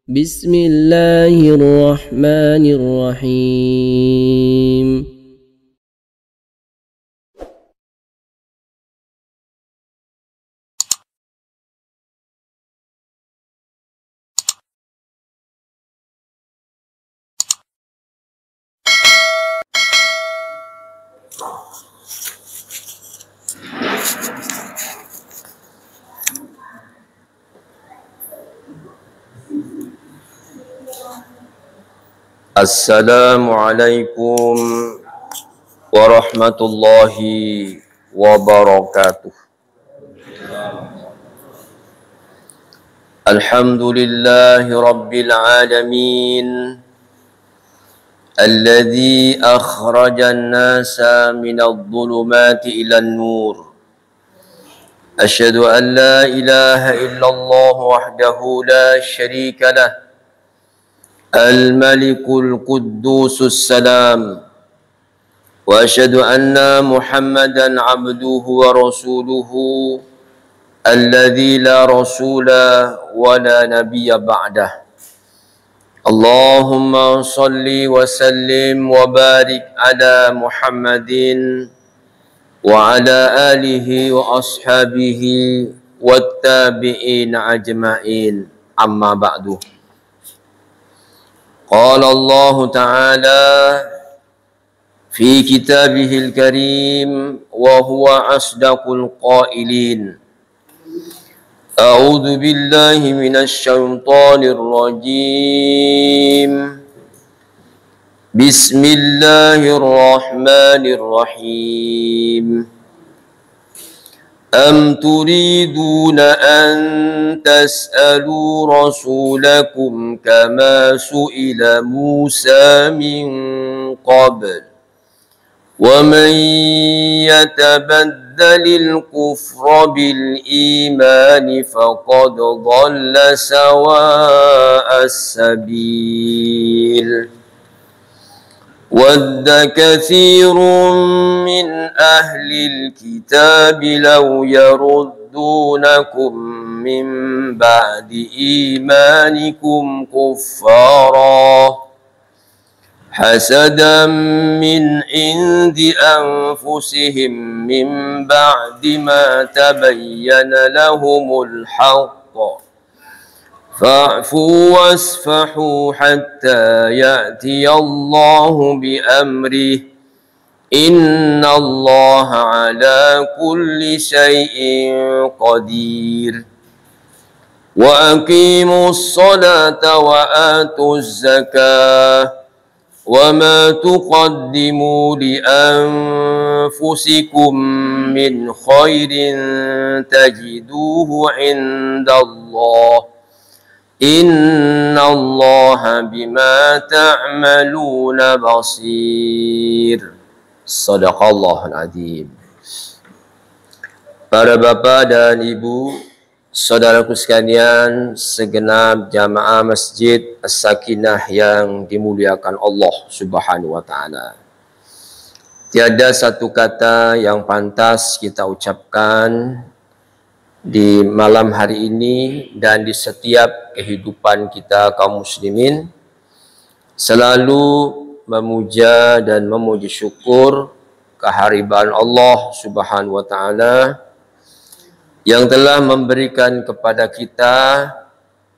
بسم الله الرحمن الرحيم. Assalamualaikum warahmatullahi wabarakatuh. Alhamdulillahi rabbil alamin, alladhi akhrajan nasa minadh dhulumati ilan nur. Asyhadu an la ilaha illallah wahdahu la syarika lah, Al-Malikul Quddusus Salam, wa asyhadu anna Muhammadan abduhu wa rasuluhu alladzi la rasula wa la nabiyya ba'dah. Allahumma salli wa sallim wa barik ala Muhammadin wa ala alihi wa ashabihi wattabi'in ajma'in, amma ba'du. قال الله تعالى في كتابه الكريم وهو أصدق القائلين: أعوذ بالله من الشيطان الرجيم، بسم الله الرحمن الرحيم. أم تريدون أن تسألوا رسولكم كما سئل موسى من قبل ومن يتبدل الكفر بالإيمان فقد ضل سواء السبيل. ود كثير من أهل الكتاب لو يردونكم من بعد إيمانكم كفارا حسدا من عند أنفسهم من بعد ما تبين لهم الحق فاعفوا واصفحوا حتى يأتي الله بأمره إن الله على كل شيء قدير. وأقيموا الصلاة وآتوا الزكاة وما تقدموا لأنفسكم من خير تجدوه عند الله إن الله بما تعملون بصير. Sadaqallahul Azim. Para bapak dan ibu, saudaraku sekalian, segenap jamaah Masjid As-Sakinah yang dimuliakan Allah Subhanahu wa taala. Tiada satu kata yang pantas kita ucapkan di malam hari ini dan di setiap kehidupan kita kaum muslimin, selalu memuja dan memuji syukur kehadiran Allah Subhanahu wa taala yang telah memberikan kepada kita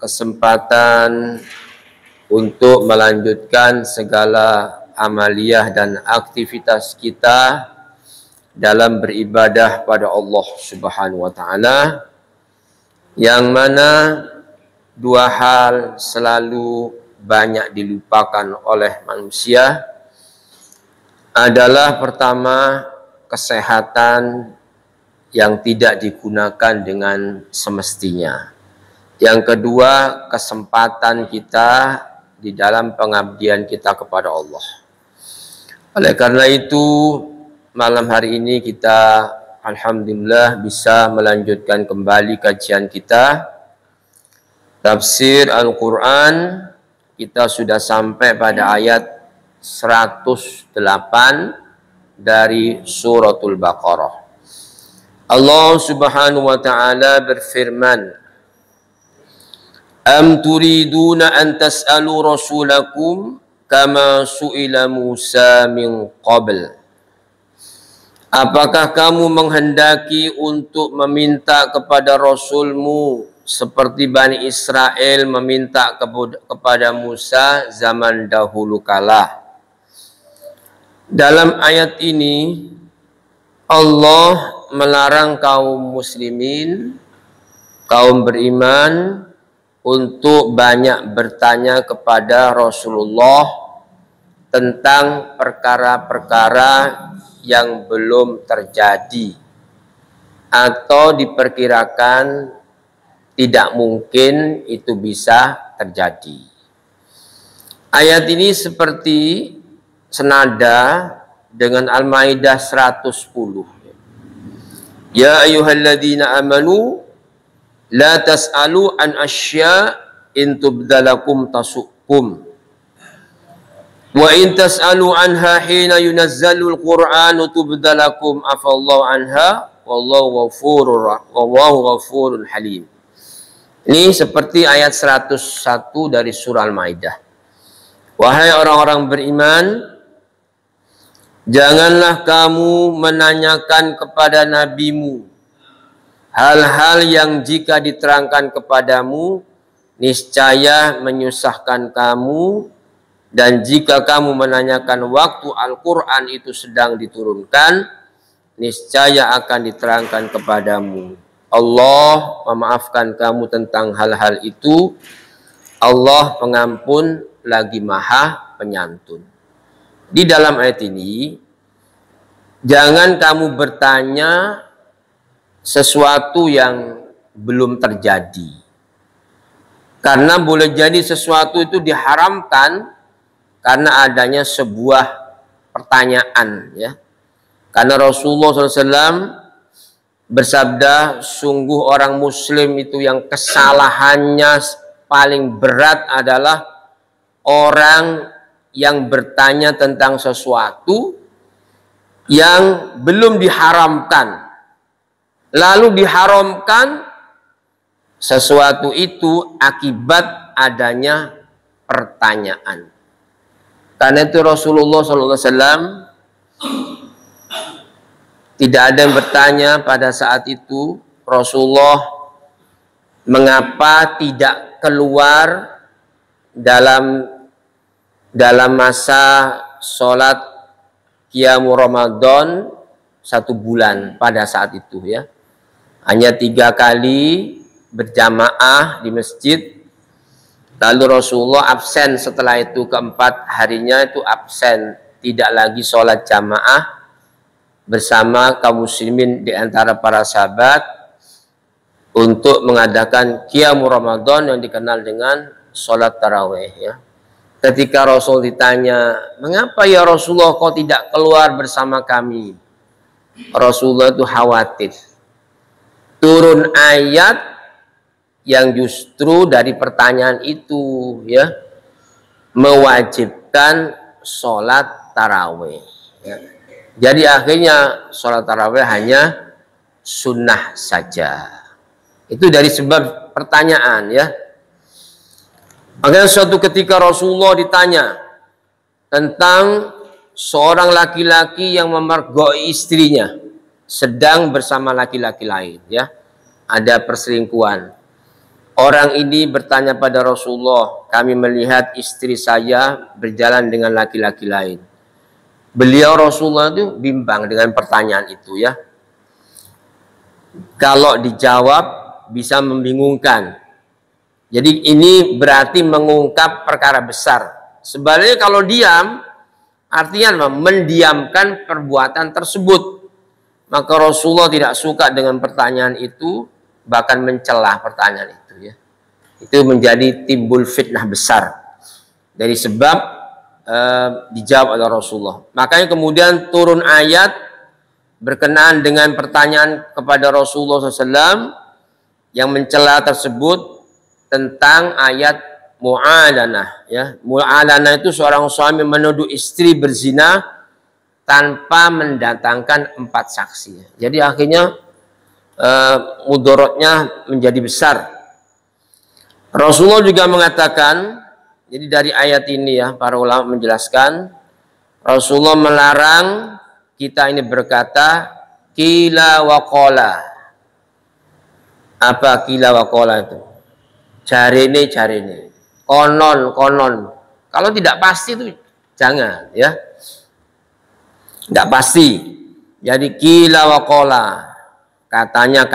kesempatan untuk melanjutkan segala amaliyah dan aktivitas kita dalam beribadah pada Allah Subhanahu wa taala, yang mana dua hal selalu banyak dilupakan oleh manusia adalah, pertama, kesehatan yang tidak digunakan dengan semestinya. Yang kedua, kesempatan kita di dalam pengabdian kita kepada Allah. Oleh karena itu, malam hari ini kita alhamdulillah bisa melanjutkan kembali kajian kita tafsir Al-Quran. Kita sudah sampai pada ayat 108 dari suratul Baqarah. Allah Subhanahu wa taala berfirman, Am turiduna an tas'alu rasulakum kama su'ila Musa min qabl. Apakah kamu menghendaki untuk meminta kepada Rasulmu seperti Bani Israel meminta kepada Musa zaman dahulu kala? Dalam ayat ini Allah melarang kaum muslimin, kaum beriman untuk banyak bertanya kepada Rasulullah tentang perkara-perkara yang belum terjadi atau diperkirakan tidak mungkin itu bisa terjadi. Ayat ini seperti senada dengan Al-Maidah 110. Ya ayyuhalladzina amanu la tas'alu an asya in tubdalakum tasukum. Wa in tas'alu anha hina yunazzalu al-Qur'anu tubdalakum afallahu anha wallahu ghafurun halim. Ini seperti ayat 101 dari surah Al-Maidah. Wahai orang-orang beriman, janganlah kamu menanyakan kepada nabimu hal-hal yang jika diterangkan kepadamu niscaya menyusahkan kamu. Dan jika kamu menanyakan waktu Al-Quran itu sedang diturunkan, niscaya akan diterangkan kepadamu. Allah memaafkan kamu tentang hal-hal itu. Allah pengampun lagi maha penyantun. Di dalam ayat ini, jangan kamu bertanya sesuatu yang belum terjadi. Karena boleh jadi sesuatu itu diharamkan karena adanya sebuah pertanyaan, ya. Karena Rasulullah SAW bersabda, sungguh orang muslim itu yang kesalahannya paling berat adalah orang yang bertanya tentang sesuatu yang belum diharamkan, lalu diharamkan sesuatu itu akibat adanya pertanyaan. Karena itu Rasulullah SAW tidak ada yang bertanya pada saat itu, Rasulullah mengapa tidak keluar dalam masa sholat Qiyamul Ramadan 1 bulan pada saat itu, ya. Hanya 3 kali berjamaah di masjid. Lalu Rasulullah absen setelah itu, keempat harinya itu absen, tidak lagi sholat jamaah bersama kaum muslimin di antara para sahabat untuk mengadakan Qiyamul Ramadan yang dikenal dengan sholat tarawih, ya. Ketika Rasul ditanya, mengapa ya Rasulullah kau tidak keluar bersama kami? Rasulullah itu khawatir. Turun ayat yang justru dari pertanyaan itu, ya, mewajibkan sholat tarawih, ya. Jadi akhirnya sholat tarawih hanya sunnah saja. Itu dari sebab pertanyaan, ya. Makanya suatu ketika Rasulullah ditanya tentang seorang laki-laki yang memergoi istrinya sedang bersama laki-laki lain, ya. Ada perselingkuhan. Orang ini bertanya pada Rasulullah, kami melihat istri saya berjalan dengan laki-laki lain. Beliau Rasulullah itu bimbang dengan pertanyaan itu, ya. Kalau dijawab bisa membingungkan. Jadi ini berarti mengungkap perkara besar. Sebaliknya kalau diam, artinya mendiamkan perbuatan tersebut. Maka Rasulullah tidak suka dengan pertanyaan itu, bahkan mencela pertanyaan itu, ya. Itu menjadi timbul fitnah besar dari sebab dijawab oleh Rasulullah. Makanya kemudian turun ayat berkenaan dengan pertanyaan kepada Rasulullah SAW yang mencela tersebut tentang ayat mu'alanah, ya. Mu'alanah itu seorang suami menuduh istri berzina tanpa mendatangkan 4 saksi. Jadi akhirnya mudorotnya menjadi besar. Rasulullah juga mengatakan, jadi dari ayat ini ya, para ulama menjelaskan, Rasulullah melarang kita ini berkata, qila wa qala. Apa qila wa qala itu? Jarene, konon. Kalau tidak pasti itu jangan ya. Tidak pasti. Jadi qila wa qala. Katanya.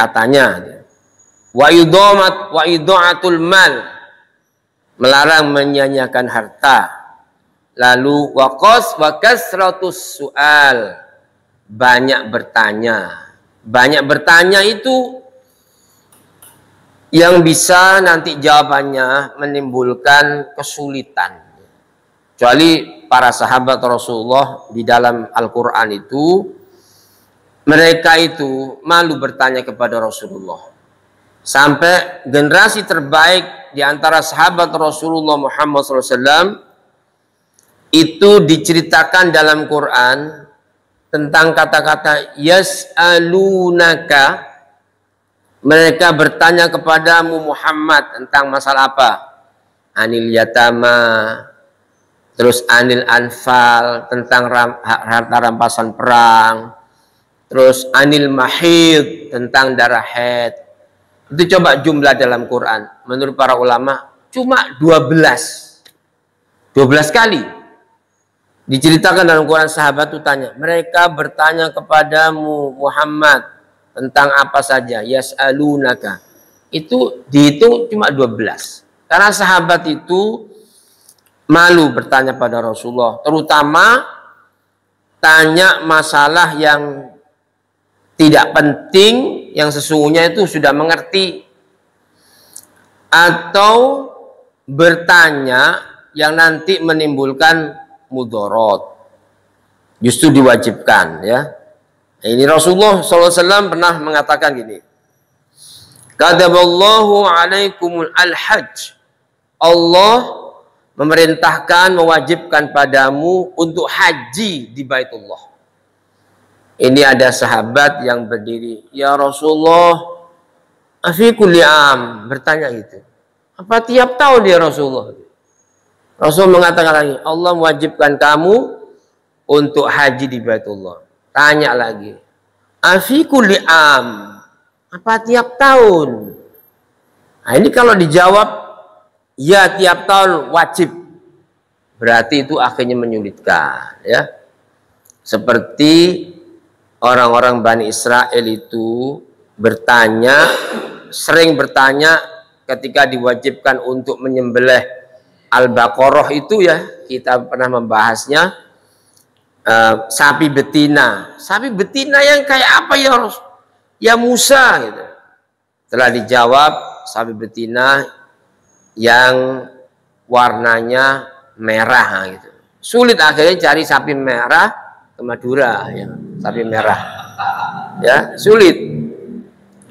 Wa idha'atul mal. Melarang menyanyiakan harta. Lalu wa kasratus su'al. Banyak bertanya. Banyak bertanya itu yang bisa nanti jawabannya menimbulkan kesulitan. Kecuali para sahabat Rasulullah di dalam Al-Quran itu, mereka itu malu bertanya kepada Rasulullah. Sampai generasi terbaik di antara sahabat Rasulullah Muhammad SAW itu diceritakan dalam Quran tentang kata-kata yas'alunaka. Mereka bertanya kepadamu Muhammad tentang masalah apa? Anil yatama, terus anil anfal, tentang harta rampasan perang, terus anil mahid, tentang darah haid. Itu coba jumlah dalam Quran. Menurut para ulama cuma 12 kali diceritakan dalam Quran. Sahabat itu tanya, mereka bertanya kepadamu Muhammad tentang apa saja, yas'alunaka. Itu dihitung cuma 12. Karena sahabat itu malu bertanya pada Rasulullah, terutama tanya masalah yang tidak penting, yang sesungguhnya itu sudah mengerti, atau bertanya yang nanti menimbulkan mudarat. Justru diwajibkan ya. Ini Rasulullah SAW pernah mengatakan gini, kataballahu alaikumul al-hajj. Allah memerintahkan, mewajibkan padamu untuk haji di Baitullah. Ini ada sahabat yang berdiri, ya Rasulullah, afi kulli am, bertanya gitu. Apa tiap tahun ya Rasulullah? Rasul mengatakan lagi, Allah mewajibkan kamu untuk haji di Baitullah. Tanya lagi, afi kulli am, apa tiap tahun? Nah, ini kalau dijawab ya tiap tahun wajib, berarti itu akhirnya menyulitkan ya. Seperti orang-orang Bani Israel itu bertanya, sering bertanya ketika diwajibkan untuk menyembelih Al-Baqarah itu ya, kita pernah membahasnya. Sapi betina yang kayak apa ya ya Musa gitu. Telah dijawab sapi betina yang warnanya merah gitu. Sulit akhirnya cari sapi merah ke Madura ya, sapi merah ya, sulit.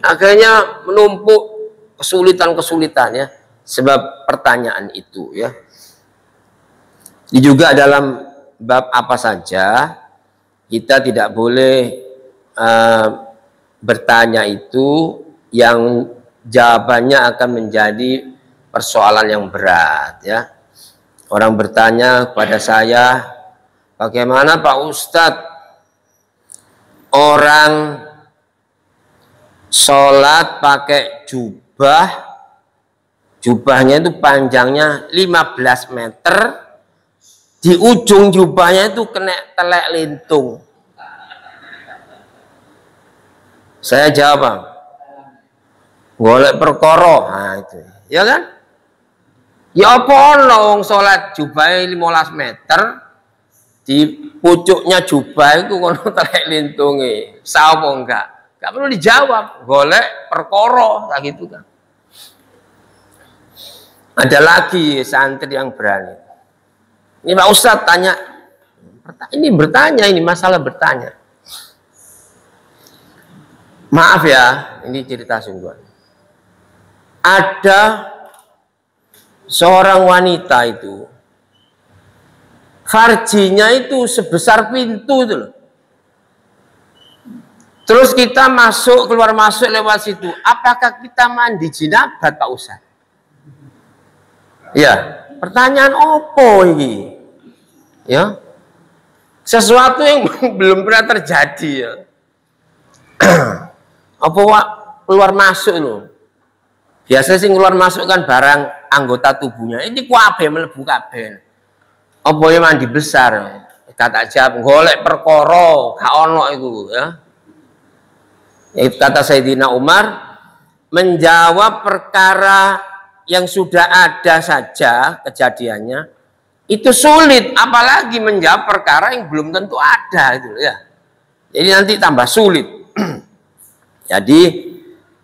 Akhirnya menumpuk kesulitan ya sebab pertanyaan itu ya. Ini juga dalam bab apa saja kita tidak boleh bertanya itu yang jawabannya akan menjadi persoalan yang berat ya. Orang bertanya kepada saya, bagaimana Pak Ustadz orang sholat pakai jubahnya itu panjangnya 15 meter, di ujung jubahnya itu kena telek lintung. Saya jawab, golek perkara. Nah itu, ya kan? Ya apa wong salat jubahnya 15 meter, di pucuknya jubah itu kono telek lintunge. Sapa enggak? Enggak perlu dijawab, golek perkara, tak gitu kan. Ada lagi santri yang berani. Ini Pak Ustadz tanya, ini bertanya, ini masalah bertanya. Maaf ya, ini cerita sungguhan. Ada seorang wanita itu, farjinya itu sebesar pintu itu loh. Terus kita masuk, keluar masuk lewat situ. Apakah kita mandi jinabat Pak Ustadz? Ya, pertanyaan opo ini? Ya. Sesuatu yang belum pernah terjadi ya. Apa wak keluar masuk loh. Biasa sih keluar masuk kan barang anggota tubuhnya. Ini kuabe melebu kabeh. Apa yang mandi besar? Kata jawab golek perkara, gak ono itu ya. Itu kata Sayyidina Umar, menjawab perkara yang sudah ada saja kejadiannya itu sulit, apalagi menjawab perkara yang belum tentu ada itu ya. Jadi nanti tambah sulit. Jadi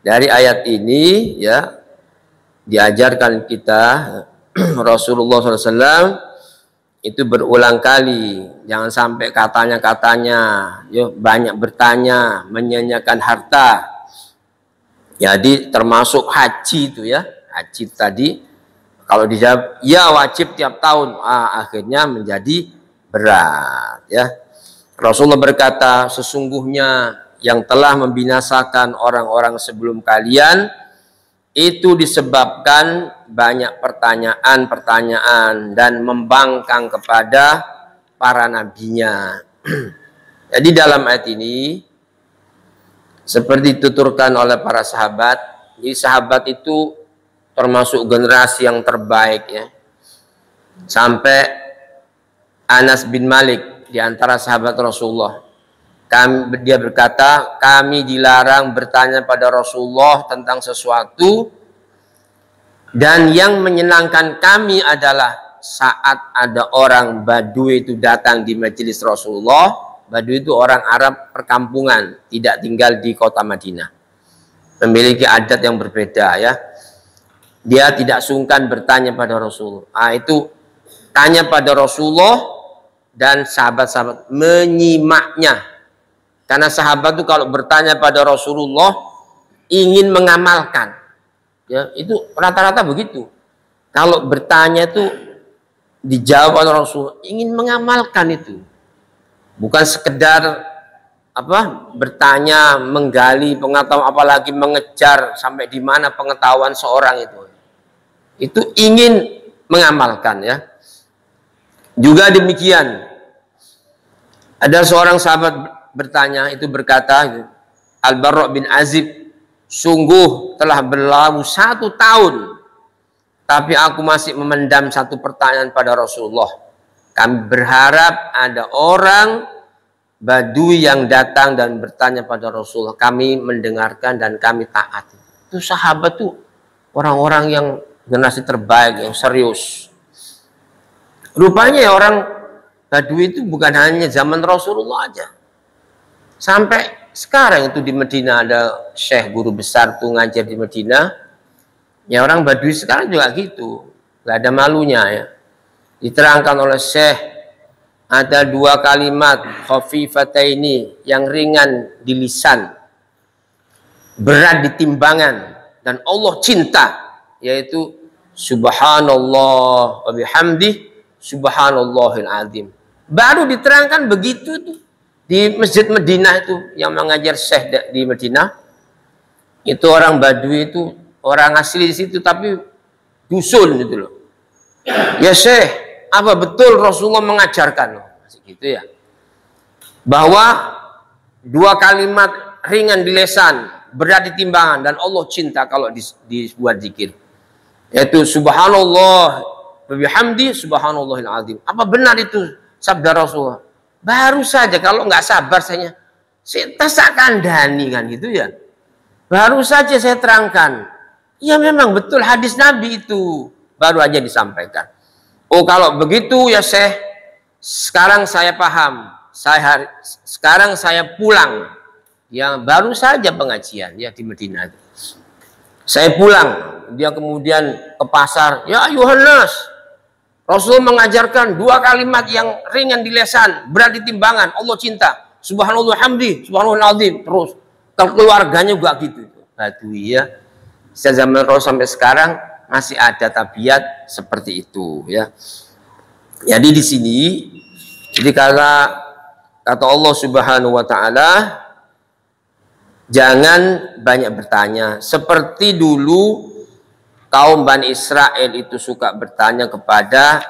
dari ayat ini ya diajarkan kita Rasulullah SAW itu berulang kali, jangan sampai katanya yo banyak bertanya, menyanyiakan harta. Jadi termasuk haji itu ya, haji tadi kalau dijawab ya wajib tiap tahun, akhirnya menjadi berat ya. Rasulullah berkata, sesungguhnya yang telah membinasakan orang-orang sebelum kalian itu disebabkan banyak pertanyaan-pertanyaan dan membangkang kepada para nabinya. Jadi dalam ayat ini seperti dituturkan oleh para sahabat, jadi sahabat itu termasuk generasi yang terbaik ya. Sampai Anas bin Malik di antara sahabat Rasulullah, dia berkata, kami dilarang bertanya pada Rasulullah tentang sesuatu, dan yang menyenangkan kami adalah saat ada orang Badui itu datang di majelis Rasulullah. Badui itu orang Arab perkampungan, tidak tinggal di kota Madinah, memiliki adat yang berbeda ya. Dia tidak sungkan bertanya pada Rasulullah. Itu tanya pada Rasulullah dan sahabat-sahabat menyimaknya. Karena sahabat itu kalau bertanya pada Rasulullah ingin mengamalkan, ya itu rata-rata begitu. Kalau bertanya itu dijawab oleh Rasul, ingin mengamalkan itu, bukan sekedar bertanya, menggali pengetahuan, apalagi mengejar sampai di mana pengetahuan seorang itu. Itu ingin mengamalkan ya. Juga demikian, ada seorang sahabat bertanya itu berkata, Al-Barra bin Azib, sungguh telah berlalu 1 tahun tapi aku masih memendam satu pertanyaan pada Rasulullah. Kami berharap ada orang Badui yang datang dan bertanya pada Rasulullah, kami mendengarkan dan kami taat. Itu sahabat tuh orang-orang yang generasi terbaik, yang serius. Rupanya ya orang Badui itu bukan hanya zaman Rasulullah aja. Sampai sekarang itu di Madinah ada syekh guru besar tuh ngajar di Madinah. Ya orang Badui sekarang juga gitu. Gak ada malunya ya. Diterangkan oleh syekh ada 2 kalimat khafifataini yang ringan di lisan, berat di timbangan, dan Allah cinta, yaitu subhanallah wa bihamdih subhanallahil azim. Baru diterangkan begitu tuh. Di Masjid Madinah itu yang mengajar syekh di Madinah, itu orang Badui itu orang asli di situ tapi dusun gitu loh. Ya syekh, apa betul Rasulullah mengajarkan gitu ya, bahwa 2 kalimat ringan di lisan, berat di timbangan, dan Allah cinta kalau dibuat zikir, yaitu subhanallah wa bihamdi subhanallahil azim. Apa benar itu sabda Rasulullah? Baru saja, kalau nggak sabar saya tak kandani kan gitu ya. Baru saja saya terangkan. Ya memang betul hadis Nabi itu. Baru aja disampaikan. Oh kalau begitu ya Syekh, sekarang saya paham. Sekarang saya pulang. Ya baru saja pengajian ya di Madinah. Saya pulang. Dia kemudian ke pasar. Ya ayuhan nas, Rasul mengajarkan 2 kalimat yang ringan di lisan, berat di timbangan, Allah cinta. Subhanallah hamdi, subhanallah azim. Terus keluarganya juga gitu. Badui ya. Sejak zaman Rasul sampai sekarang masih ada tabiat seperti itu ya. Jadi di sini, jadi kata Allah Subhanahu wa taala, jangan banyak bertanya seperti dulu kaum Bani Israel itu suka bertanya kepada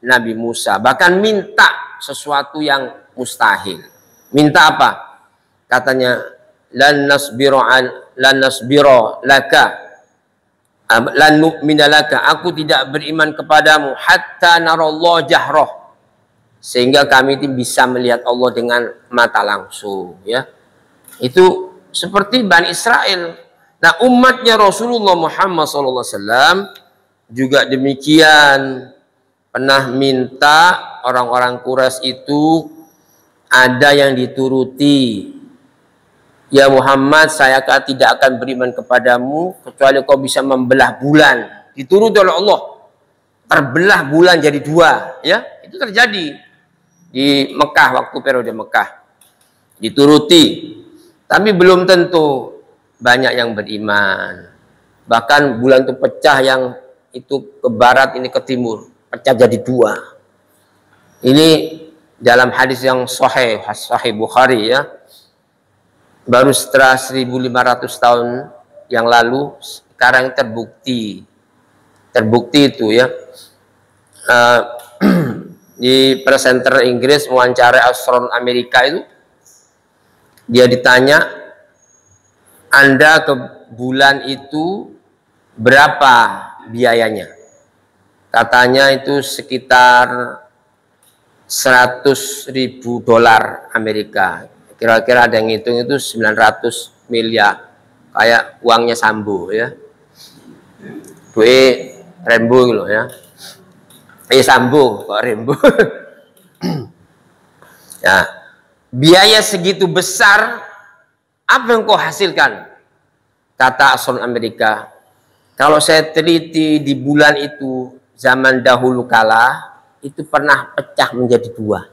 Nabi Musa, bahkan minta sesuatu yang mustahil. Minta apa? Katanya, lan nasbiro laka, lan nu'mina laka, aku tidak beriman kepadamu hatta narallah jahroh, sehingga kami bisa melihat Allah dengan mata langsung, ya. Itu seperti Bani Israel. Nah, umatnya Rasulullah Muhammad SAW juga demikian, pernah minta orang-orang Quraisy itu ada yang dituruti. Ya Muhammad, saya tidak akan beriman kepadamu kecuali kau bisa membelah bulan. Dituruti oleh Allah, terbelah bulan jadi dua, ya. Itu terjadi di Mekah, waktu periode Mekah. Dituruti, tapi belum tentu banyak yang beriman. Bahkan bulan itu pecah, yang itu ke barat, ini ke timur, pecah jadi dua. Ini dalam hadis yang sahih Bukhari, ya. Baru setelah 1500 tahun yang lalu, sekarang terbukti itu, ya. Di presenter Inggris mewawancarai astronom Amerika itu, dia ditanya, Anda ke bulan itu berapa biayanya? Katanya itu sekitar 100.000 dolar Amerika. Kira-kira ada yang ngitung itu 900 miliar. Kayak uangnya Sambo, ya. Duit Rembo gitu, ya. Sambo kok Rembo. Ya, biaya segitu besar, apa yang kau hasilkan? Kata astronom Amerika, kalau saya teliti di bulan itu zaman dahulu kala, itu pernah pecah menjadi dua.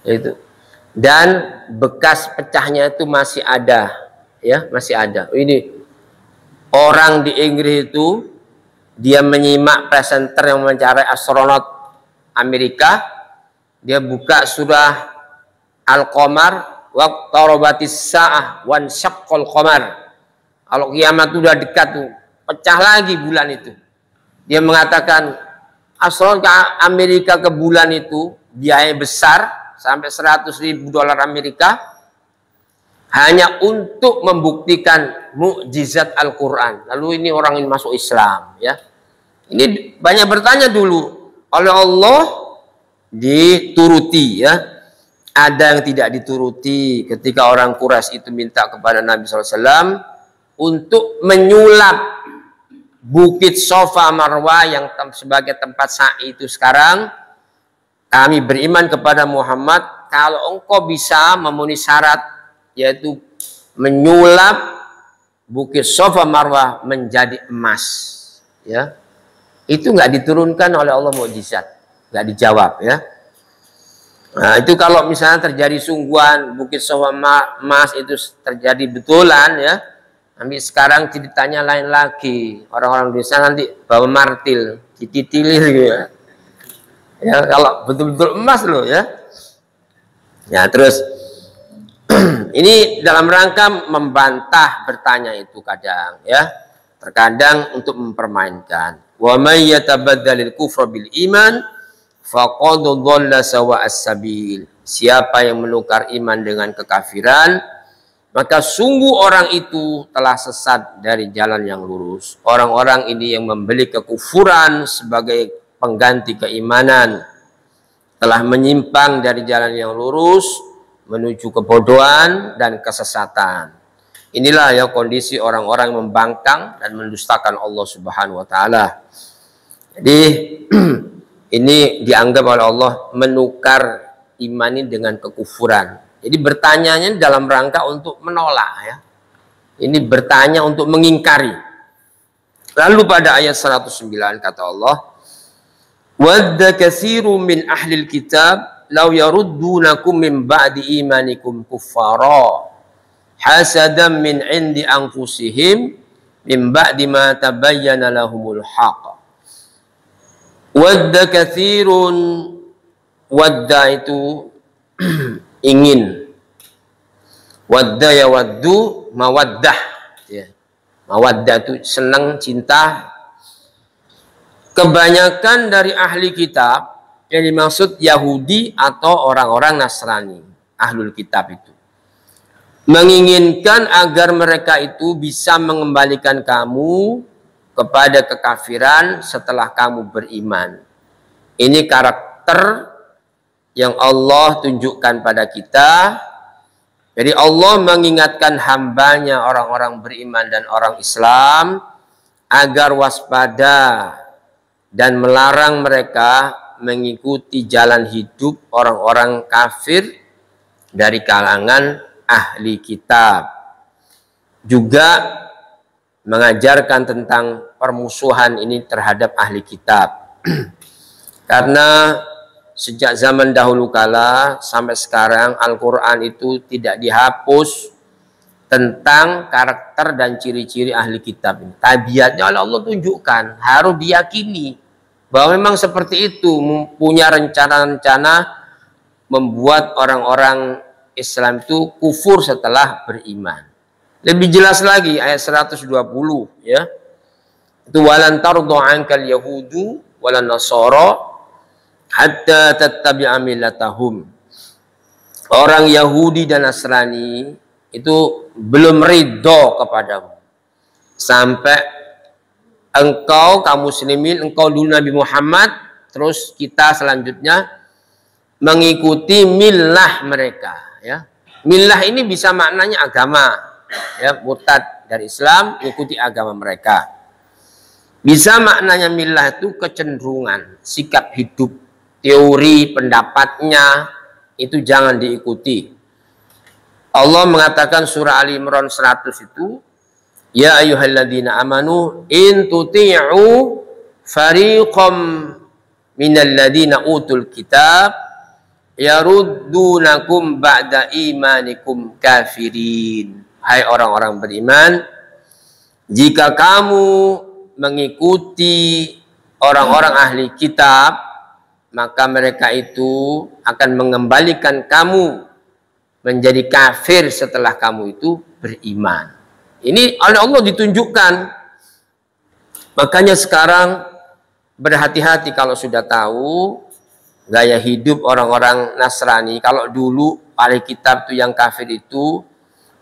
Itu. Dan bekas pecahnya itu masih ada, ya, masih ada. Ini orang di Inggris itu, dia menyimak presenter yang mewawancarai astronot Amerika, dia buka surah Al-Qamar, waqtarabatis sa'ah wan syaqqal qamar. Kalau kiamat itu udah dekat tuh, pecah lagi bulan itu. Dia mengatakan astronot Amerika ke bulan itu biaya besar sampai 100.000 dolar Amerika hanya untuk membuktikan mukjizat Al-Quran. Lalu ini orang yang masuk Islam, ya. Ini banyak bertanya dulu, oleh Allah dituruti, ya. Ada yang tidak dituruti ketika orang Quraisy itu minta kepada Nabi SAW untuk menyulap Bukit Safa Marwah yang sebagai tempat sa'i itu sekarang. Kami beriman kepada Muhammad kalau engkau bisa memenuhi syarat, yaitu menyulap Bukit Safa Marwah menjadi emas, ya. Itu nggak diturunkan oleh Allah mukjizat, nggak dijawab, ya. Nah, itu kalau misalnya terjadi sungguhan Bukit Safa emas itu terjadi betulan, ya. Nanti sekarang ceritanya lain lagi. Orang-orang desa nanti bawa martil, dititilir gitu, ya. Ya, kalau betul-betul emas loh, ya. Ya, terus ini dalam rangka membantah bertanya itu kadang, ya. Terkadang untuk mempermainkan. Wa may yatabaddalil kufra bil iman faqad dhalla sawa'as sabil. Siapa yang menukar iman dengan kekafiran, maka sungguh orang itu telah sesat dari jalan yang lurus. Orang-orang ini yang membeli kekufuran sebagai pengganti keimanan telah menyimpang dari jalan yang lurus menuju kebodohan dan kesesatan. Inilah ya kondisi orang-orang yang membangkang dan mendustakan Allah Subhanahu wa taala. Jadi ini dianggap oleh Allah menukar iman ini dengan kekufuran. Jadi bertanyanya dalam rangka untuk menolak, ya. Ini bertanya untuk mengingkari. Lalu pada ayat 109 kata Allah, wadda katsiru min ahlil kitab law yaruddunakum min ba'di imanikum kuffara hasadan min indi anfusihim min ba'di ma tabayyana lahumul haqq. Wadda katsirun, wadda itu ingin, wadda ya waddu mawaddah, ya. Mawaddah itu senang, cinta, kebanyakan dari ahli kitab, yang dimaksud Yahudi atau orang-orang Nasrani, ahlul kitab itu, menginginkan agar mereka itu bisa mengembalikan kamu kepada kekafiran setelah kamu beriman. Ini karakter yang Allah tunjukkan pada kita. Jadi Allah mengingatkan hambanya, orang-orang beriman dan orang Islam, agar waspada dan melarang mereka mengikuti jalan hidup orang-orang kafir dari kalangan ahli kitab. Juga mengajarkan tentang permusuhan ini terhadap ahli kitab. Karena sejak zaman dahulu kala sampai sekarang Al-Quran itu tidak dihapus tentang karakter dan ciri-ciri ahli kitab ini. Tabiatnya oleh Allah tunjukkan, harus diyakini bahwa memang seperti itu, punya rencana-rencana membuat orang-orang Islam itu kufur setelah beriman. Lebih jelas lagi ayat 120 ya. Itu walan tardu ankal yahudu walan nasara hatta tattabi'a millatahum. Orang Yahudi dan Nasrani itu belum ridho kepadamu sampai engkau kaum muslimin, engkau dulu Nabi Muhammad, terus kita selanjutnya mengikuti millah mereka ya. Millah ini bisa maknanya agama ya, murtad dari Islam mengikuti agama mereka. Bisa maknanya millah itu kecenderungan, sikap hidup, teori, pendapatnya itu jangan diikuti. Allah mengatakan surah Ali Imran 100 itu, ya ayyuhalladzina amanu in tuti'u fariqam minal ladzina utul kitab yaruddunakum ba'da imanikum kafirin. Hai orang-orang beriman, jika kamu mengikuti orang-orang ahli kitab, maka mereka itu akan mengembalikan kamu menjadi kafir setelah kamu itu beriman. Ini oleh Allah ditunjukkan. Makanya sekarang berhati-hati kalau sudah tahu gaya hidup orang-orang Nasrani. Kalau dulu ahli kitab itu yang kafir itu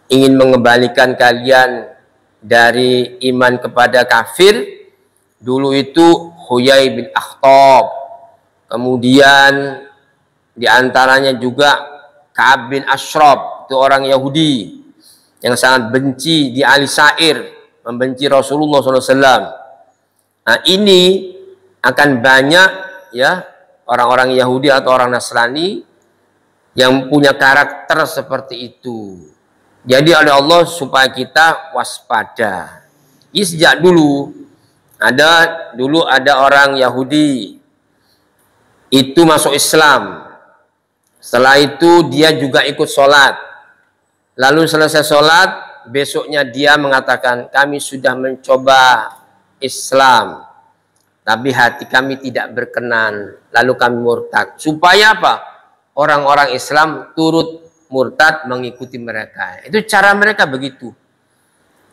ingin mengembalikan kalian dari iman kepada kafir, dulu itu Huyai bin Akhtab, kemudian diantaranya juga Ka'ab bin Ashraf, itu orang Yahudi yang sangat benci di Ali Sa'ir, membenci Rasulullah SAW. Nah ini akan banyak ya orang-orang Yahudi atau orang Nasrani yang punya karakter seperti itu. Jadi oleh Allah supaya kita waspada. Ini sejak dulu ada orang Yahudi itu masuk Islam. Setelah itu dia juga ikut sholat. Lalu selesai sholat, besoknya dia mengatakan, kami sudah mencoba Islam, tapi hati kami tidak berkenan. Lalu kami murtad. Supaya apa? Orang-orang Islam turut murtad mengikuti mereka. Itu cara mereka begitu.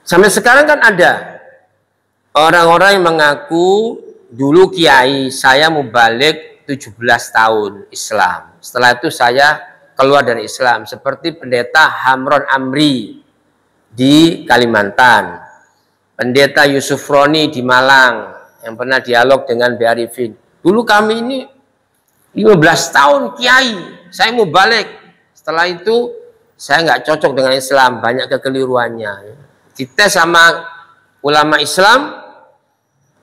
Sampai sekarang kan ada orang-orang yang mengaku dulu kiai, saya mau balik 17 tahun Islam. Setelah itu saya keluar dari Islam. Seperti pendeta Hamron Amri di Kalimantan. Pendeta Yusuf Roni di Malang yang pernah dialog dengan B. Arifin. Dulu kami ini 15 tahun kiai, saya mau balik. Setelah itu saya nggak cocok dengan Islam, banyak kekeliruannya. Dites sama ulama Islam,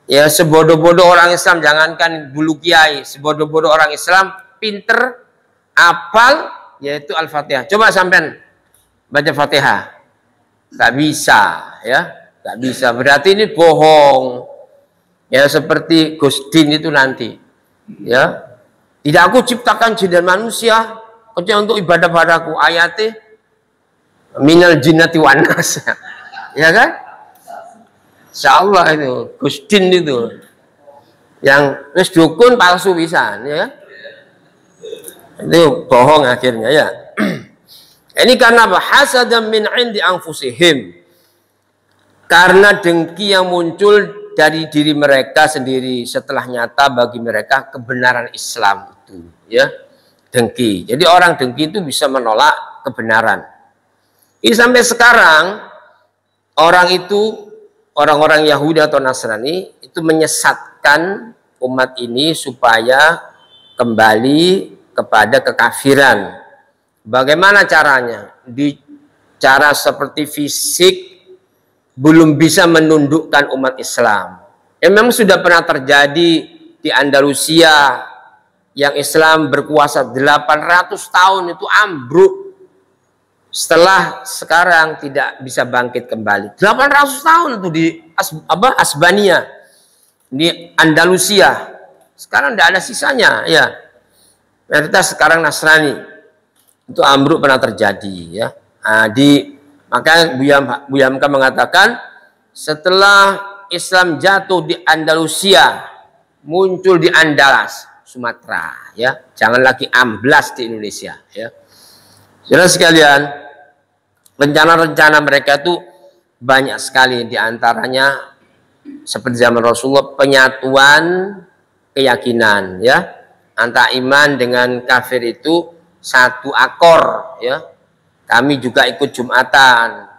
ya sebodoh-bodoh orang Islam, jangankan bulu kiai, sebodoh-bodoh orang Islam, pinter, apal, yaitu Al-Fatihah. Coba sampean baca Fatihah, nggak bisa, ya, nggak bisa. Berarti ini bohong, ya seperti Gus Din itu nanti, ya. Tidak aku ciptakan jin dan manusia kecuali untuk ibadah padaku, ayatnya minal jinnati wan nas. Ya kan? Insyaallah itu Gus Din itu yang wis dukun palsu bisa, ya. Itu bohong akhirnya ya. Ini karena apa? Hasadan min indi anfusihim. Karena dengki yang muncul dari diri mereka sendiri setelah nyata bagi mereka kebenaran Islam itu, ya. Dengki. Jadi orang dengki itu bisa menolak kebenaran. Ini sampai sekarang orang itu, orang-orang Yahudi atau Nasrani itu menyesatkan umat ini supaya kembali kepada kekafiran. Bagaimana caranya? Di cara seperti fisik belum bisa menundukkan umat Islam. Memang sudah pernah terjadi di Andalusia yang Islam berkuasa 800 tahun itu ambruk. Setelah sekarang tidak bisa bangkit kembali. 800 tahun itu di Asbania, di Andalusia. Sekarang tidak ada sisanya, ya. Mayoritas sekarang Nasrani. Itu ambruk pernah terjadi, ya. Nah, maka Buya Hamka mengatakan setelah Islam jatuh di Andalusia, muncul di Andalas, Sumatera, ya. Jangan lagi amblas di Indonesia, ya. Saudara sekalian, rencana-rencana mereka itu banyak sekali, di antaranya seperti zaman Rasulullah penyatuan keyakinan, ya. Antara iman dengan kafir itu satu akor, ya. Kami juga ikut Jumatan.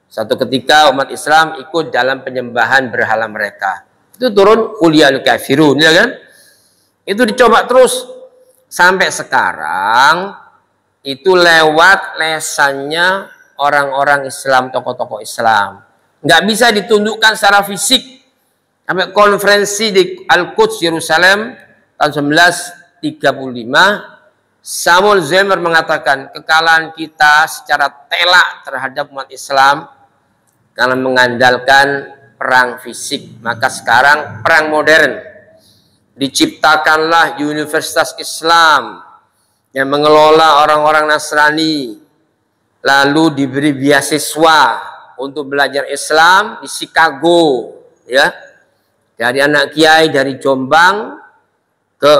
Satu ketika umat Islam ikut dalam penyembahan berhala mereka. Itu turun Qulil kafirun, ya kan? Itu dicoba terus sampai sekarang itu lewat lesannya orang-orang Islam, tokoh-tokoh Islam. Nggak bisa ditundukkan secara fisik. Sampai konferensi di Al-Quds, Yerusalem tahun 1935, Samuel Zemer mengatakan kekalahan kita secara telak terhadap umat Islam karena mengandalkan perang fisik. Maka sekarang perang modern. Diciptakanlah Universitas Islam yang mengelola orang-orang Nasrani, lalu diberi beasiswa untuk belajar Islam di Chicago, ya. Dari anak kiai dari Jombang ke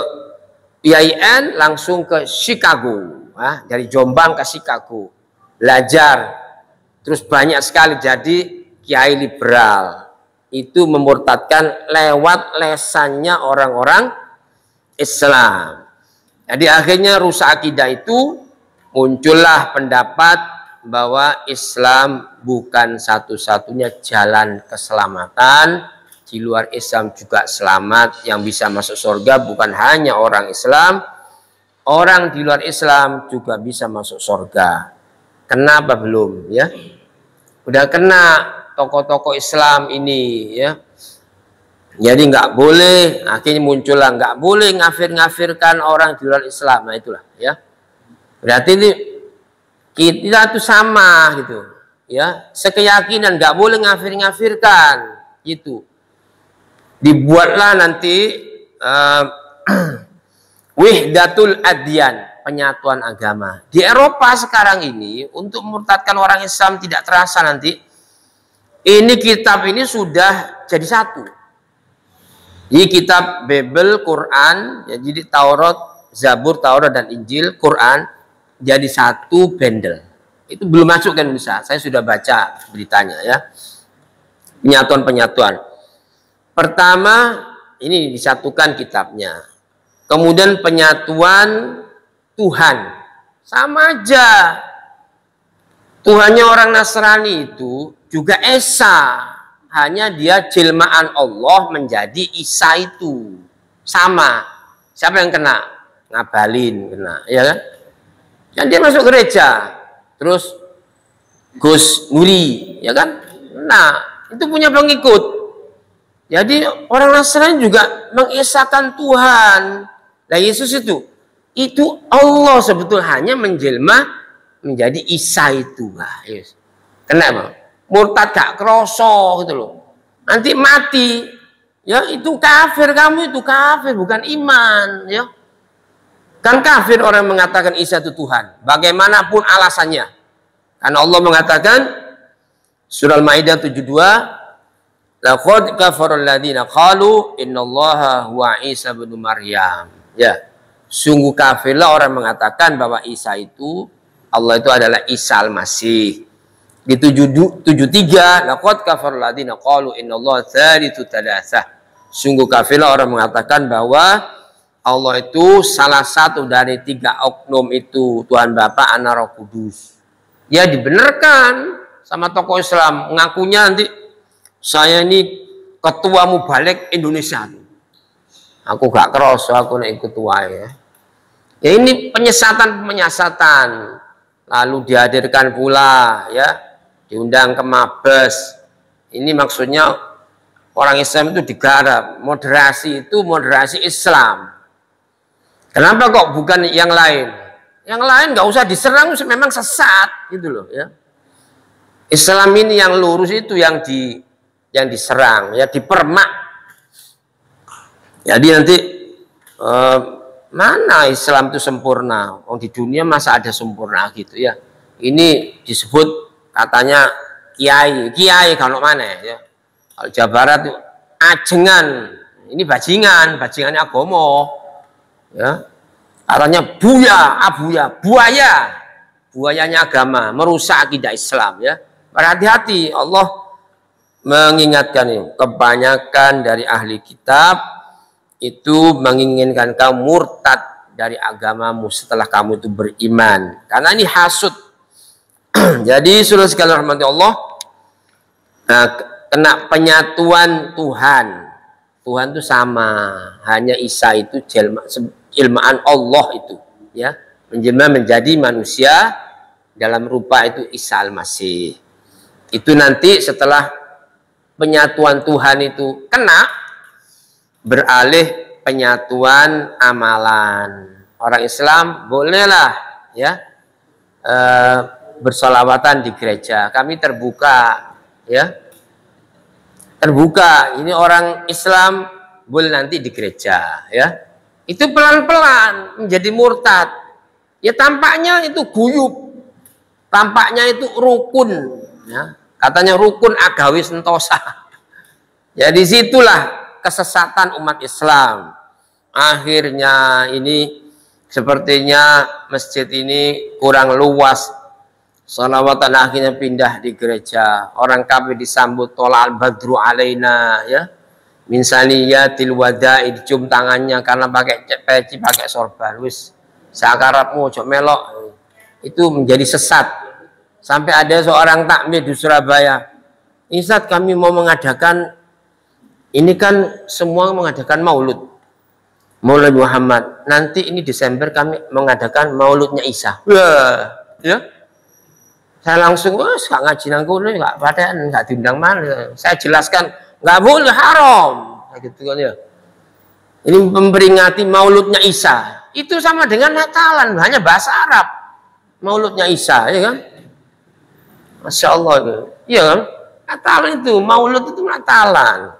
IAIN langsung ke Chicago, dari Jombang ke Chicago belajar, terus banyak sekali jadi kiai liberal. Itu memurtadkan lewat lesannya orang-orang Islam. Jadi akhirnya rusak akidah itu, muncullah pendapat bahwa Islam bukan satu-satunya jalan keselamatan. Di luar Islam juga selamat. Yang bisa masuk surga bukan hanya orang Islam, orang di luar Islam juga bisa masuk surga. Kenapa belum, ya? Udah kena tokoh-tokoh Islam ini, ya. Jadi nggak boleh, akhirnya muncullah nggak boleh ngafir-ngafirkan orang di luar Islam. Nah itulah, ya. Berarti ini kita itu sama gitu, ya. Sekeyakinan nggak boleh ngafir-ngafirkan gitu. Dibuatlah nanti wihdatul adyan, penyatuan agama. Di Eropa sekarang ini untuk memurtadkan orang Islam tidak terasa nanti. Ini kitab ini sudah jadi satu. Jadi kitab Bible, Quran, ya, jadi Taurat, Zabur, Taurat dan Injil, Quran jadi satu bundle. Itu belum masuk ke Indonesia. Saya sudah baca beritanya, ya. Penyatuan-penyatuan. Pertama, ini disatukan kitabnya. Kemudian penyatuan Tuhan. Sama aja. Tuhannya orang Nasrani itu juga Esa. Hanya dia jelmaan Allah menjadi Isa itu. Sama. Siapa yang kena? Ngabalin kena, ya kan? Dan dia masuk gereja. Terus Gus Nuri, ya kan? Nah, itu punya pengikut. Jadi orang Nasrani juga mengesahkan Tuhan. Nah Yesus itu Allah sebetulnya hanya menjelma menjadi Isa itu. Nah, yes. Kenapa? Murtad gak kroso gitu loh. Nanti mati, ya itu kafir, kamu itu kafir bukan iman, ya. Kan kafir orang mengatakan Isa itu Tuhan. Bagaimanapun alasannya. Karena Allah mengatakan surah Al-Maidah 72. Laqad kafara alladziina qalu innallaha huwa Isa bin Maryam. Ya. Sungguh kafirlah orang mengatakan bahwa Isa itu Allah itu adalah Isa Al-Masih. Di 73, laqad kafara alladziina qalu innallaha tsalitsu tsalatsah. Sungguh kafirlah orang mengatakan bahwa Allah itu salah satu dari 3 oknum itu, Tuhan Bapa, Anak, Roh Kudus. Ya dibenarkan sama tokoh Islam, ngakunya nanti saya ini ketua Mubalik Indonesia. Aku gak kerasa aku nek ketua ya. Ya ini penyesatan. Lalu dihadirkan pula ya, diundang ke Mabes. Ini maksudnya orang Islam itu digarap. Moderasi itu moderasi Islam. Kenapa kok bukan yang lain? Yang lain nggak usah diserang, memang sesat gitu loh ya. Islam ini yang lurus itu yang diserang, ya dipermak. Jadi nanti mana Islam itu sempurna? Oh, di dunia masa ada sempurna gitu ya. Ini disebut katanya kiai kalau mana ya. Kalau Jawa Barat itu ajengan, ini bajingannya agomo. Ya. Katanya buayanya agama, merusak akidah Islam ya. Berhati-hati, Allah mengingatkan ini. Kebanyakan dari ahli kitab itu menginginkan kamu murtad dari agamamu setelah kamu itu beriman. Karena ini hasud. Jadi saudara sekalian rahmati Allah, nah, kena penyatuan Tuhan. Tuhan itu sama, hanya Isa itu jelmaan Allah itu, ya, menjelma menjadi manusia dalam rupa itu Isa Al-Masih. Itu nanti setelah penyatuan Tuhan itu kena, beralih penyatuan amalan. Orang Islam bolehlah ya bersolawatan di gereja. Kami terbuka ya. Terbuka. Ini orang Islam boleh nanti di gereja ya. Itu pelan-pelan menjadi murtad. Ya tampaknya itu guyub. Tampaknya itu rukun ya. Katanya rukun agawi sentosa. Ya disitulah kesesatan umat Islam. Akhirnya ini sepertinya masjid ini kurang luas. Salawatan akhirnya pindah di gereja. Orang kafir disambut tolal badru alaina ya. Min saniyatil wada'i, dicium tangannya karena pakai peci, pakai sorban. Wis sakarapmu ojo melok. Itu menjadi sesat. Sampai ada seorang takmir di Surabaya. Ustaz, kami mau mengadakan, ini kan semua mengadakan maulud. Maulud Muhammad. Nanti ini Desember kami mengadakan mauludnya Isa. Wah, ya. Saya langsung, gak ngaji nangku, nggak diundang mana. Saya jelaskan, nggak boleh, haram. Gitu kan ya. Ini memperingati mauludnya Isa. Itu sama dengan Natalan, hanya bahasa Arab. Mauludnya Isa, ya kan? Masya Allah itu. Iya kan? Natalan itu, maulud itu Natalan.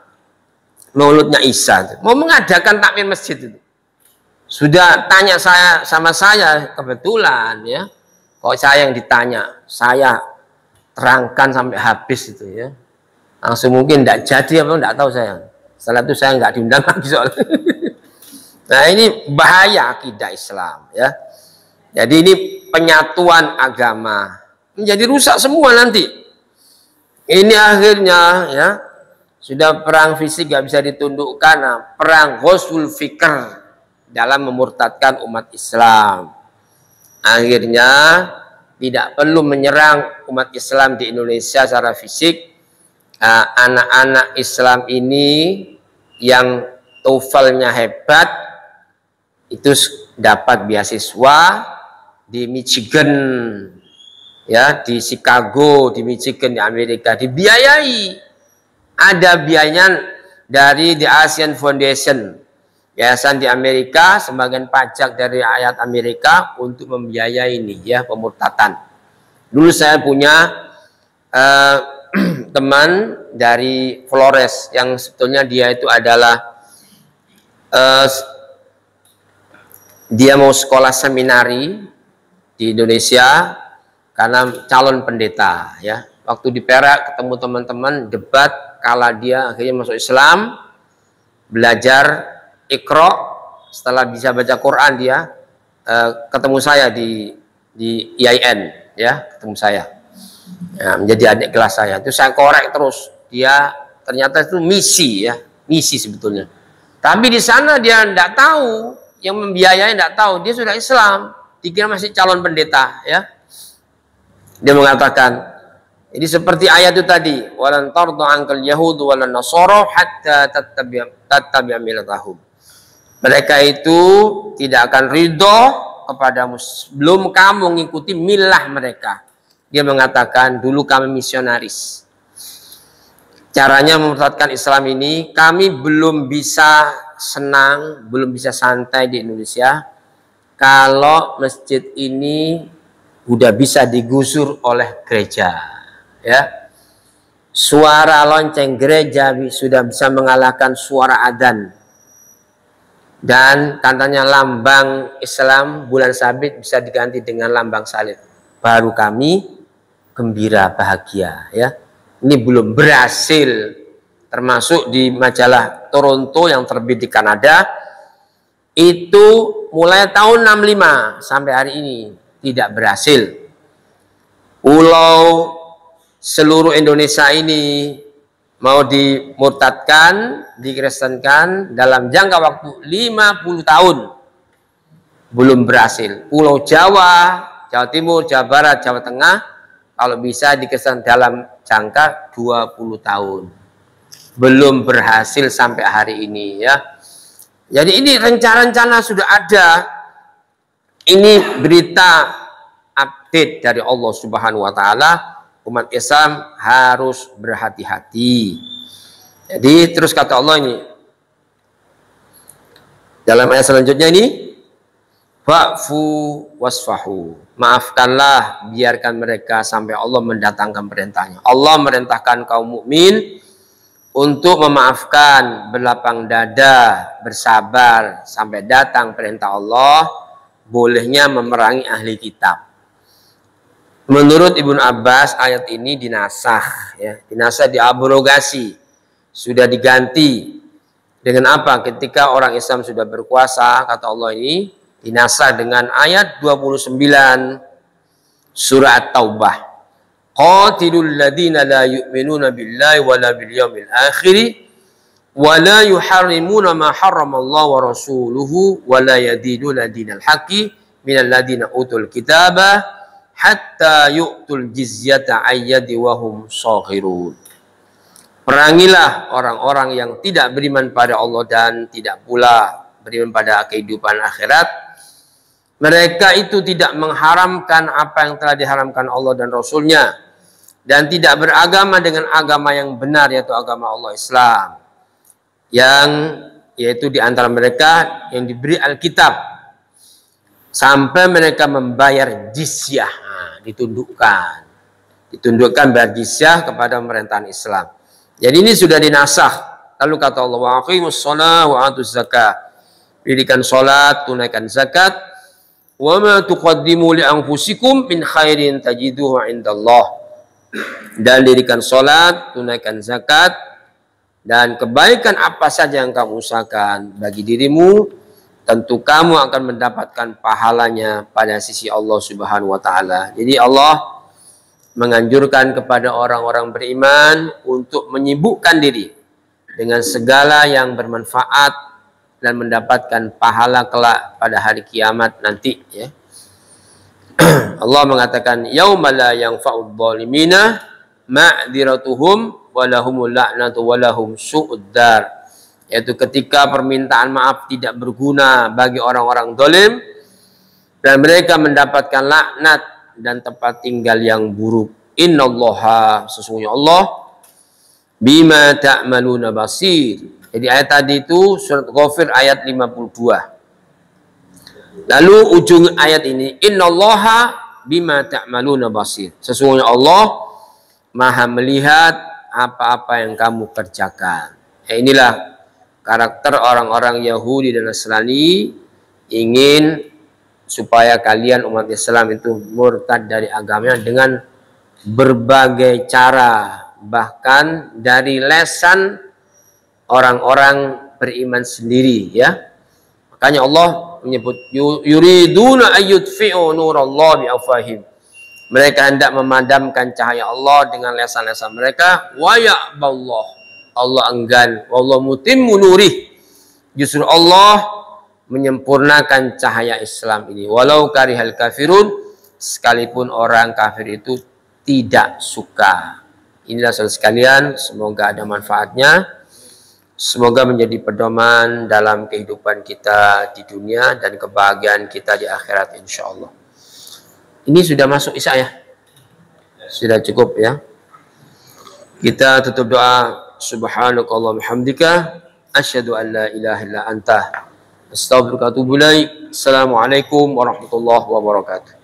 Mauludnya Isa. Mau mengadakan takmir masjid itu. Sudah tanya sama saya kebetulan ya. Kok saya yang ditanya, saya terangkan sampai habis itu ya. Langsung mungkin tidak jadi apa tidak tahu saya. Setelah itu saya nggak diundang lagi soalnya. Nah ini bahaya akidah Islam ya. Jadi ini penyatuan agama. Menjadi rusak semua nanti. Ini akhirnya ya sudah perang fisik gak bisa ditundukkan. Nah, perang ghazwul fikr dalam memurtadkan umat Islam. Akhirnya tidak perlu menyerang umat Islam di Indonesia secara fisik. Anak-anak Islam ini yang TOEFL-nya hebat itu dapat beasiswa di Michigan. Ya, di Chicago, di Michigan, di Amerika, dibiayai. Ada biayanya dari The Asian Foundation, yayasan di Amerika, sebagian pajak dari rakyat Amerika untuk membiayai ini ya pemurtatan. Dulu saya punya teman dari Flores yang sebetulnya dia itu adalah dia mau sekolah seminari di Indonesia. Karena calon pendeta ya, waktu di Perak ketemu teman-teman debat, kala dia akhirnya masuk Islam, belajar Iqra, setelah bisa baca Quran dia ketemu saya di IAIN ya, ketemu saya. Ya, menjadi adik kelas saya. Itu saya korek terus. Dia ternyata itu misi ya, misi sebetulnya. Tapi di sana dia tidak tahu, yang membiayai tidak tahu, dia sudah Islam, dikira masih calon pendeta ya. Dia mengatakan, ini seperti ayat itu tadi, walan tardu ankal yahud walan nasara hatta tattabi'a millatahum. Mereka itu tidak akan ridho kepadamu sebelum kamu mengikuti milah mereka. Dia mengatakan, dulu kami misionaris. Caranya mempertahankan Islam ini, kami belum bisa senang, belum bisa santai di Indonesia kalau masjid ini udah bisa digusur oleh gereja. Ya, suara lonceng gereja sudah bisa mengalahkan suara adzan, dan katanya lambang Islam bulan sabit bisa diganti dengan lambang salib. Baru kami gembira bahagia ya. Ini belum berhasil, termasuk di majalah Toronto yang terbit di Kanada itu mulai tahun 65 sampai hari ini tidak berhasil. Pulau seluruh Indonesia ini mau dimurtadkan, dikristenkan dalam jangka waktu 50 tahun belum berhasil. Pulau Jawa, Jawa Timur, Jawa Barat, Jawa Tengah kalau bisa dikristenkan dalam jangka 20 tahun. Belum berhasil sampai hari ini ya. Jadi ini rencana-rencana sudah ada. Ini berita update dari Allah Subhanahu wa taala. Umat Islam harus berhati-hati. Jadi terus kata Allah ini dalam ayat selanjutnya ini, fa'fu wasfahu. Maafkanlah, biarkan mereka sampai Allah mendatangkan perintahnya. Allah merintahkan kaum mukmin untuk memaafkan, berlapang dada, bersabar sampai datang perintah Allah. Bolehnya memerangi ahli kitab. Menurut Ibnu Abbas ayat ini dinasakh ya, dinasakh, diabrogasi, sudah diganti dengan apa? Ketika orang Islam sudah berkuasa, kata Allah ini dinasakh dengan ayat 29 surah At-Taubah. Qatilul ladina la yu'minuna billahi wala bil yaumil akhir wa la yuharrimuna ma harramallahu wa rasuluhu wa la yadinuna dinal haqqi minal ladina utul kitaba hatta yu'tul jizyata ayyadi wa hum shaghirun. Perangilah orang-orang yang tidak beriman pada Allah dan tidak pula beriman pada kehidupan akhirat. Mereka itu tidak mengharamkan apa yang telah diharamkan Allah dan Rasulnya, dan tidak beragama dengan agama yang benar, yaitu agama Allah Islam, yang yaitu di antara mereka yang diberi Alkitab, sampai mereka membayar jizyah, ditundukkan bayar jizyah kepada pemerintahan Islam. Jadi ini sudah dinasakh. Lalu kata Allah, wa aqimus shalah wa atuz zakah. Dirikan salat, tunaikan zakat. Wa ma tuqaddimu li anfusikum min khairin tajiduhu indallah. Dan dirikan salat, tunaikan zakat, dan kebaikan apa saja yang kamu usahakan bagi dirimu, tentu kamu akan mendapatkan pahalanya pada sisi Allah Subhanahu wa taala. Jadi Allah menganjurkan kepada orang-orang beriman untuk menyibukkan diri dengan segala yang bermanfaat dan mendapatkan pahala kelak pada hari kiamat nanti ya. Allah mengatakan yauma la yanfa'udz zalimina ma'dziratuhum wa lahumul la'natu wa lahum su'ud dar, yaitu ketika permintaan maaf tidak berguna bagi orang-orang zalim dan mereka mendapatkan laknat dan tempat tinggal yang buruk. Innallaha, sesungguhnya Allah, bima ta'maluna basir. Jadi ayat tadi itu surat Ghafir ayat 52. Lalu ujung ayat ini, innallaha bima ta'maluna basir. Sesungguhnya Allah Maha melihat apa-apa yang kamu kerjakan. Ya, inilah karakter orang-orang Yahudi dan Nasrani, ingin supaya kalian umat Islam itu murtad dari agamanya dengan berbagai cara, bahkan dari lesan orang-orang beriman sendiri ya. Makanya Allah menyebut yuriduna ayyudfi'u nurallahi biafwahim. Mereka hendak memadamkan cahaya Allah dengan lesan-lesan mereka. Wa ya'ballah, Allah enggan. Wallahu mutimmu nurih, justru Allah menyempurnakan cahaya Islam ini. Walau karihal kafirun, sekalipun orang kafir itu tidak suka. Inilah saudara sekalian, semoga ada manfaatnya. Semoga menjadi pedoman dalam kehidupan kita di dunia dan kebahagiaan kita di akhirat insyaallah. Ini sudah masuk Isya ya? Sudah cukup ya? Kita tutup doa. Subhanakallahumma hamdika asyhadu an la ilaha illa anta astaghfiruka wa atubu ilaik. Assalamualaikum warahmatullahi wabarakatuh.